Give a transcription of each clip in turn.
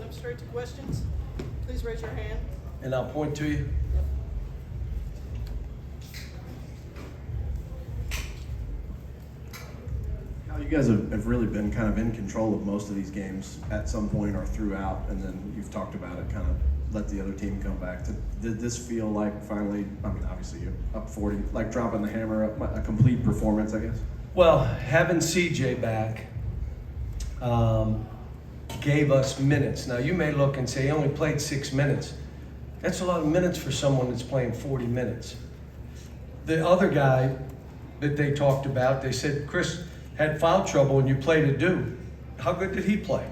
jump straight to questions. Please raise your hand. And I'll point to you. Now, you guys have really been kind of in control of most of these games at some point or throughout, and then you've talked about it, kind of let the other team come back. Did this feel like finally, I mean, obviously you're up 40, like dropping the hammer, a complete performance, I guess? Well, having CJ back gave us minutes. Now, you may look and say he only played 6 minutes. That's a lot of minutes for someone that's playing 40 minutes. The other guy that they talked about, they said, Chris had foul trouble and you played a dude. How good did he play?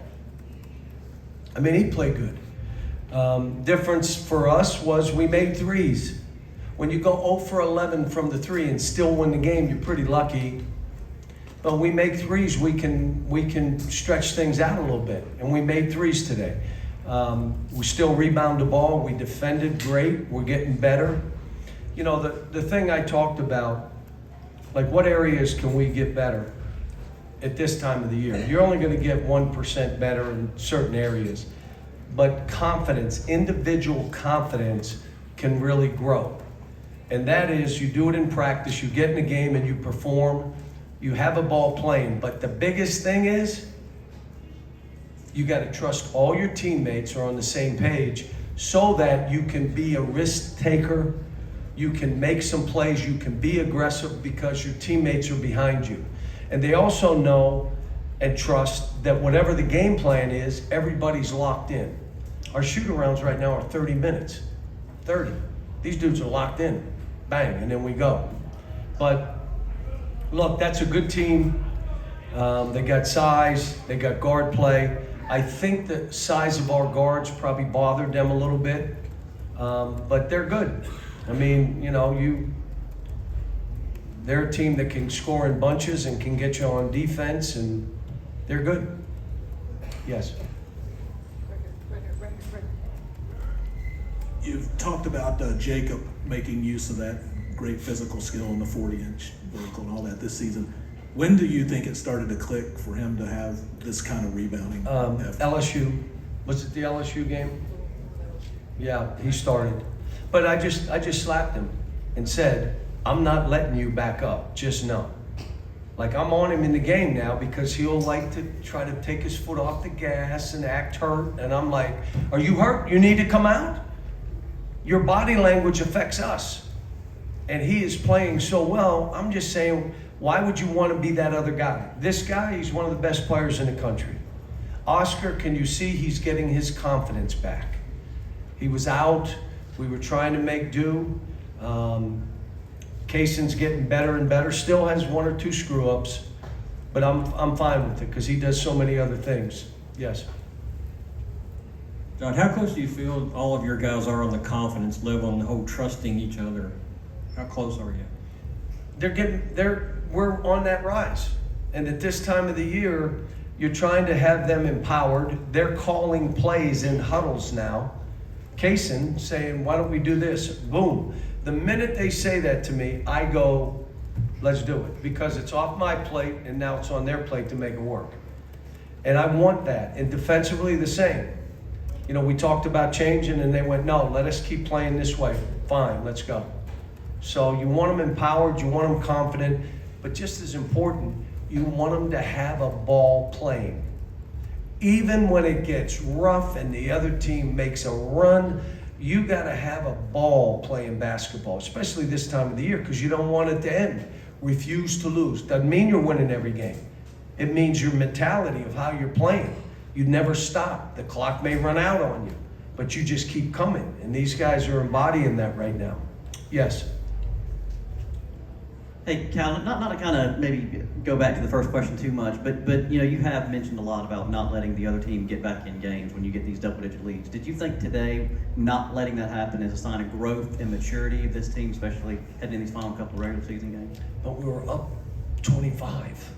I mean, he played good. Difference for us was we made threes. When you go 0 for 11 from the three and still win the game, you're pretty lucky. But we make threes, we can stretch things out a little bit. And we made threes today. We still rebound the ball. We defended great. We're getting better. You know, the thing I talked about, like what areas can we get better at this time of the year? You're only going to get 1% better in certain areas. But confidence, individual confidence can really grow. And that is, you do it in practice, you get in the game and you perform, you have a ball playing. But the biggest thing is, you got to trust all your teammates are on the same page so that you can be a risk taker, you can make some plays, you can be aggressive because your teammates are behind you. And they also know and trust that whatever the game plan is, everybody's locked in. Our shoot-arounds right now are 30 minutes. 30. These dudes are locked in. Bang, and then we go. But look, that's a good team. They got size, they got guard play. I think the size of our guards probably bothered them a little bit, but they're good. I mean, you know, they're a team that can score in bunches and can get you on defense, and they're good. Yes. You've talked about Jacob making use of that great physical skill in the 40-inch vertical and all that this season. When do you think it started to click for him to have this kind of rebounding effort? LSU. Was it the LSU game? Yeah, he started. But I just slapped him and said, I'm not letting you back up, just know. Like, I'm on him in the game now because he'll like to try to take his foot off the gas and act hurt. And I'm like, are you hurt? You need to come out? Your body language affects us. And he is playing so well, I'm just saying, why would you want to be that other guy? This guy, he's one of the best players in the country. Oscar, can you see he's getting his confidence back? He was out. We were trying to make do. Kaysen's getting better and better. Still has 1 or 2 screw-ups, but I'm fine with it because he does so many other things. Yes. John, how close do you feel all of your guys are on the confidence level and the whole trusting each other? How close are you? We're on that rise. And at this time of the year, you're trying to have them empowered. They're calling plays in huddles now. Kaysen saying, why don't we do this? Boom. The minute they say that to me, I go, let's do it. Because it's off my plate and now it's on their plate to make it work. And I want that. And defensively, the same. You know, we talked about changing and they went, no, let us keep playing this way. Fine, let's go. So you want them empowered, you want them confident, but just as important, you want them to have a ball playing. Even when it gets rough and the other team makes a run, you got to have a ball playing basketball, especially this time of the year, because you don't want it to end. Refuse to lose. Doesn't mean you're winning every game. It means your mentality of how you're playing. You never stop. The clock may run out on you, but you just keep coming. And these guys are embodying that right now. Yes. Hey, Cal, not to kind of maybe go back to the first question too much, but you know, you have mentioned a lot about not letting the other team get back in games when you get these double-digit leads. Did you think today not letting that happen is a sign of growth and maturity of this team, especially heading in these final couple of regular season games? But we were up 25.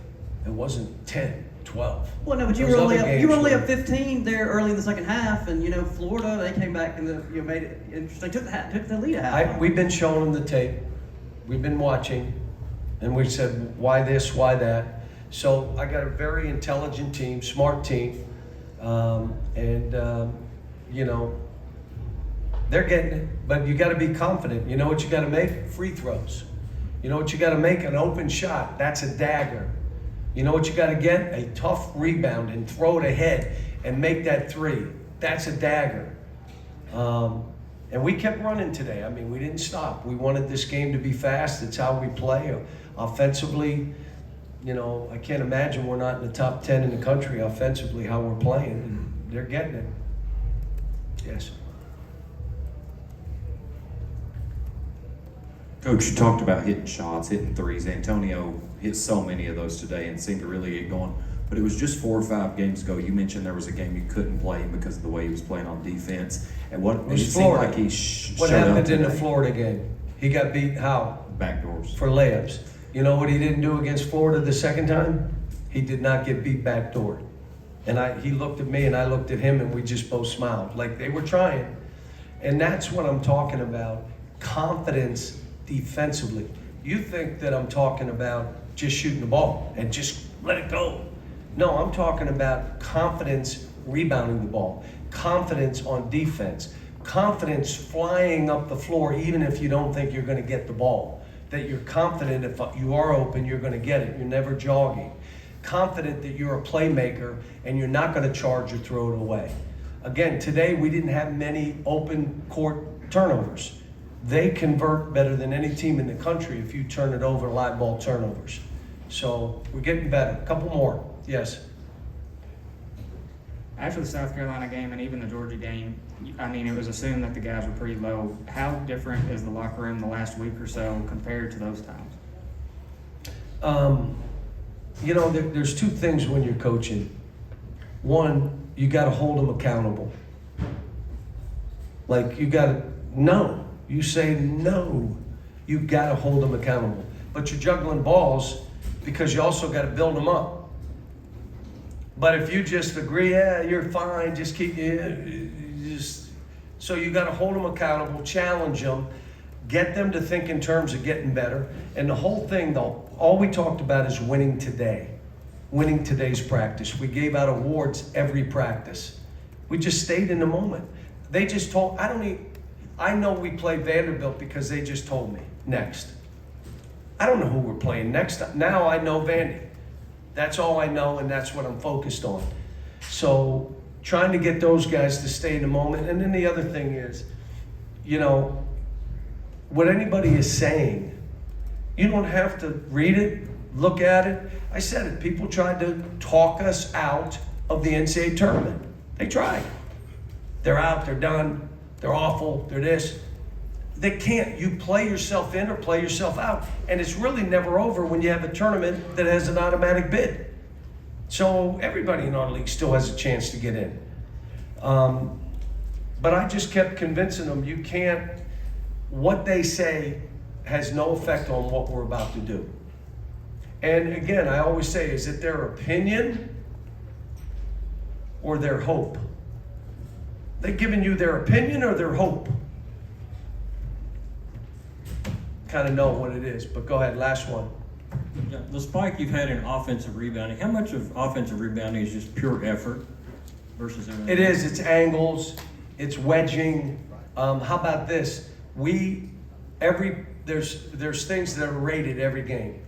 It wasn't 10, 12. Well, no, but you were only up 15 there early in the second half, and you know, Florida, they came back and made it interesting. Took the lead at half. We've been showing them the tape. We've been watching. And we said, why this, why that? So I got a very intelligent team, smart team. You know, they're getting it, but you got to be confident. You know what you got to make? Free throws. You know what you got to make? An open shot. That's a dagger. You know what you got to get? A tough rebound and throw it ahead and make that three. That's a dagger. And we kept running today. I mean, we didn't stop. We wanted this game to be fast. It's how we play. Offensively, you know, I can't imagine we're not in the top 10 in the country offensively, how we're playing. And they're getting it. Yes. Coach, you talked about hitting shots, hitting threes. Antonio hit so many of those today and seemed to really get going. But it was just 4 or 5 games ago. You mentioned there was a game you couldn't play because of the way he was playing on defense. And It it was seemed Florida. like he What showed happened up in the today. Florida game? He got beat how? Backdoors. For layups. You know what he didn't do against Florida the second time? He did not get beat backdoor. And he looked at me and I looked at him and we just both smiled. Like they were trying. And that's what I'm talking about. Confidence defensively. You think that I'm talking about just shooting the ball and just let it go. No, I'm talking about confidence rebounding the ball, confidence on defense, confidence flying up the floor even if you don't think you're going to get the ball, that you're confident if you are open, you're going to get it. You're never jogging. Confident that you're a playmaker and you're not going to charge or throw it away. Again, today we didn't have many open court turnovers. They convert better than any team in the country if you turn it over live ball turnovers. So we're getting better. A couple more. Yes. After the South Carolina game and even the Georgia game, I mean, it was assumed that the guys were pretty low. How different is the locker room the last week or so compared to those times? You know, there's 2 things when you're coaching. One, you got to hold them accountable. Like you got to, no. You say no. You got to hold them accountable. But you're juggling balls because you also got to build them up. But if you just agree, yeah, you're fine, just keep, so you got to hold them accountable, challenge them, get them to think in terms of getting better. And the whole thing, though, all we talked about is winning today, winning today's practice. We gave out awards every practice. We just stayed in the moment. They just told, I know we play Vanderbilt because they just told me next. I don't know who we're playing next. Now I know Vandy. That's all I know, and that's what I'm focused on. So trying to get those guys to stay in the moment. And then the other thing is, you know, what anybody is saying, you don't have to read it, look at it. I said it. People tried to talk us out of the NCAA tournament. They tried. They're out, they're done, they're awful, they're this. They can't. You play yourself in or play yourself out. And it's really never over when you have a tournament that has an automatic bid. So everybody in our league still has a chance to get in. But I just kept convincing them you can't, what they say has no effect on what we're about to do. And again, I always say, is it their opinion or their hope? They giving you their opinion or their hope? Kind of know what it is, but go ahead, last one. The spike you've had in offensive rebounding, how much of offensive rebounding is just pure effort versus everything? It is, it's angles, it's wedging. How about this? There's things that are rated every game.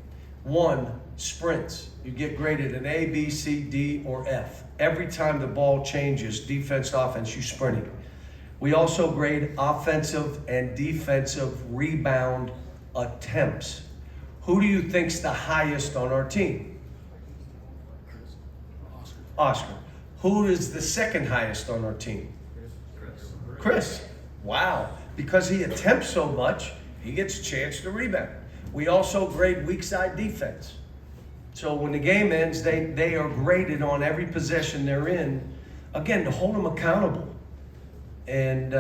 1, sprints. You get graded an A, B, C, D, or F. Every time the ball changes, defense to offense, you sprinting. We also grade offensive and defensive rebound attempts. Who do you think's the highest on our team? Oscar. Who is the second highest on our team? Chris. Wow. Because he attempts so much, he gets a chance to rebound. We also grade weak side defense. So when the game ends, they are graded on every possession they're in, again, to hold them accountable. And,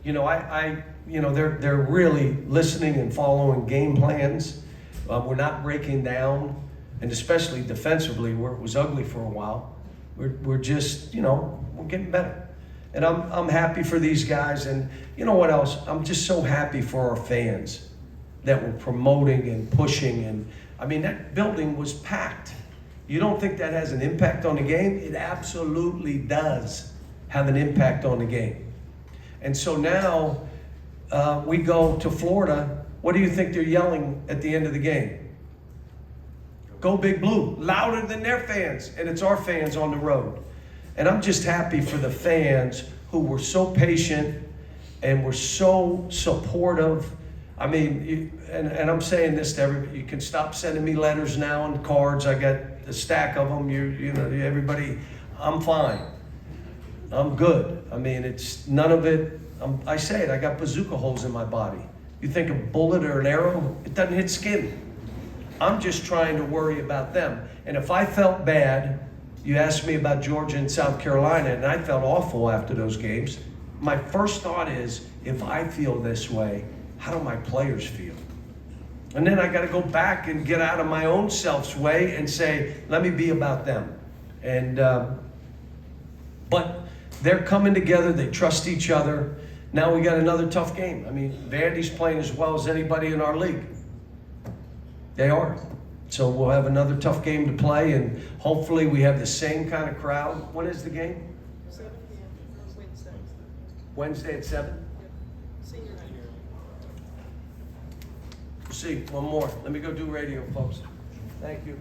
they're really listening and following game plans. We're not breaking down, and especially defensively, where it was ugly for a while. We're just, we're getting better. And I'm happy for these guys. And you know what else? I'm just so happy for our fans that we're promoting and pushing. And I mean, that building was packed. You don't think that has an impact on the game? It absolutely does have an impact on the game. And so now we go to Florida. What do you think they're yelling at the end of the game? Go Big Blue, louder than their fans, and it's our fans on the road. And I'm just happy for the fans who were so patient and were so supportive. I mean, and I'm saying this to everybody, you can stop sending me letters now and cards. I got a stack of them. You know, everybody, I'm fine. I'm good. I mean, it's none of it. I say it, I got bazooka holes in my body. You think a bullet or an arrow, it doesn't hit skin. I'm just trying to worry about them. And if I felt bad, you asked me about Georgia and South Carolina, and I felt awful after those games. My first thought is, if I feel this way, how do my players feel? And then I got to go back and get out of my own self's way and say, let me be about them. And but they're coming together. They trust each other. Now we got another tough game. I mean, Vandy's playing as well as anybody in our league. They are. So we'll have another tough game to play, and hopefully we have the same kind of crowd. When is the game? 7 p.m. Wednesday. Wednesday at 7? Yep. Senior night. See, one more. Let me go do radio, folks. Thank you.